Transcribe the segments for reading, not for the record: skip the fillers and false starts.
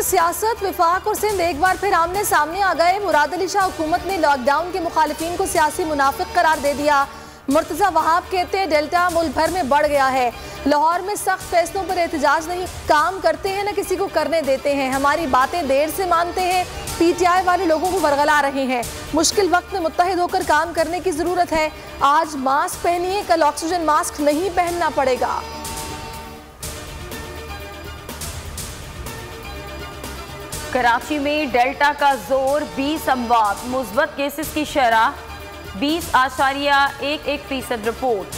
सियासत, विफाक और सिंध एक बार फिर आमने सामने आ गए। मुराद अली शाह हुकूमत ने लॉकडाउन के मुखालिफिन को सियासी मुनाफिक करार दे दिया। मुर्तजा वहाब कहते हैं डेल्टा मुल्क भर में बढ़ गया है। लाहौर में सख्त फैसलों पर एहतजाज नहीं, काम करते हैं न किसी को करने देते हैं। हमारी बातें देर से मानते हैं, पीटीआई वाले लोगों को वर्गला रहे हैं। मुश्किल वक्त में मुत्तहिद होकर काम करने की जरूरत है। आज मास्क पहनिए, कल ऑक्सीजन मास्क नहीं पहनना पड़ेगा। कराची में डेल्टा का जोर, 20 अमवात, मुस्बत केसेस की शरह 20.11% रिपोर्ट।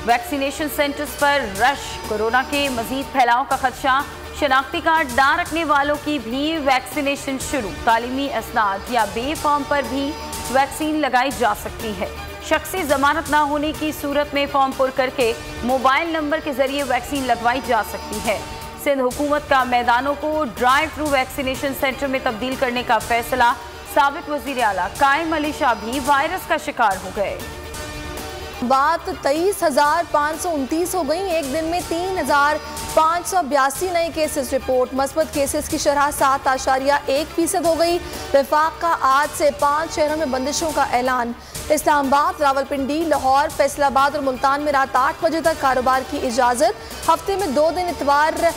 वैक्सीनेशन सेंटर्स पर रश, कोरोना के मजीद फैलाव का खदशा। शनाख्ती कार्ड ना रखने वालों की भी वैक्सीनेशन शुरू। तालीमी असनाद या बे फॉर्म पर भी वैक्सीन लगाई जा सकती है। शख्सी जमानत ना होने की सूरत में फॉर्म पुर करके मोबाइल नंबर के जरिए वैक्सीन लगवाई जा सकती है। सिंध हुकूमत का मैदानों को ड्राइव थ्रू वैक्सीनेशन सेंटर में तब्दील करने का फैसला। साबिक वजीर आला कायम अली शाह भी वायरस का शिकार हो गए। बात 23,529 हो गई। एक दिन में 3,582 नए केसेस रिपोर्ट। मस्बत केसेस की शरह 7.1% हो गई। विफाक का आज से 5 शहरों में बंदिशों का ऐलान। इस्लामाबाद, रावलपिंडी, लाहौर, फैसलाबाद और मुल्तान में रात 8 बजे तक कारोबार की इजाज़त। हफ्ते में 2 दिन इतवार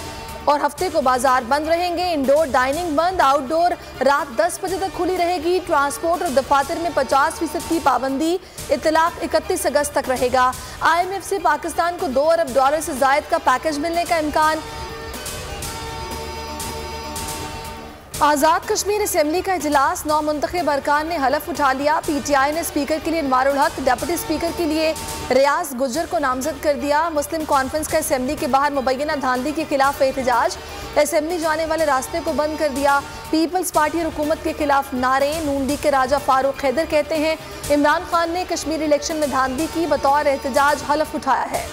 और हफ्ते को बाजार बंद रहेंगे। इंडोर डाइनिंग बंद, आउटडोर रात 10 बजे तक खुली रहेगी। ट्रांसपोर्ट और दफातर में 50% की पाबंदी। इतलाक 31 अगस्त तक रहेगा। IMF से पाकिस्तान को $2 अरब से जायद का पैकेज मिलने का इम्कान। आज़ाद कश्मीर असेंबली का इजलास, 9 मुंतखब अरकान ने हलफ उठा लिया। PTI ने स्पीकर के लिए अनवारुल हक, डिप्टी स्पीकर के लिए रियाज गुज्जर को नामजद कर दिया। मुस्लिम कॉन्फ्रेंस का असेंबली के बाहर मुबैना धांधली के खिलाफ एहतजाज। असेंबली जाने वाले रास्ते को बंद कर दिया। पीपल्स पार्टी और हुकूमत के खिलाफ नारे। नून लीग के राजा फारूक हैदर कहते हैं इमरान खान ने कश्मीर इलेक्शन में धांधली की, बतौर एहतजाज हलफ उठाया है।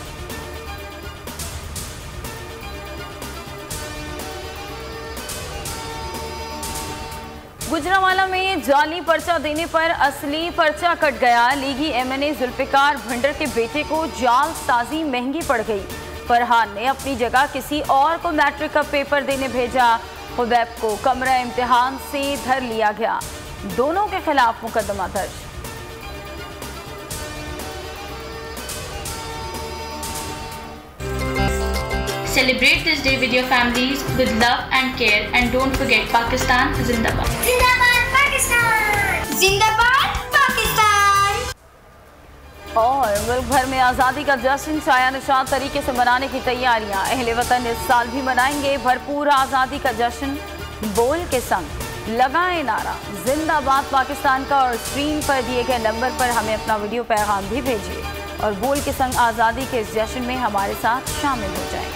गुजरांवाला में जाली पर्चा देने पर असली पर्चा कट गया। लीगी MNA जुल्फिकार भंडर के बेटे को जाल साजी महंगी पड़ गई। फरहान ने अपनी जगह किसी और को मैट्रिक का पेपर देने भेजा। खुदैब को कमरा इम्तिहान से धर लिया गया। दोनों के खिलाफ मुकदमा दर्ज। Celebrate this day with your families with love and care, and don't forget Pakistan Zindabad. Zindabad Pakistan! Zindabad Pakistan! और मुल्क भर में आज़ादी का जश्न शाया निशान तरीके से मनाने की तैयारियां। अहले वतन इस साल भी मनाएंगे भरपूर आज़ादी का जश्न। बोल के संग लगाए नारा जिंदाबाद पाकिस्तान का, और स्क्रीन पर दिए गए नंबर पर हमें अपना वीडियो पैगाम भी भेजिए और बोल के संग आज़ादी के इस जश्न में हमारे साथ शामिल हो जाएं।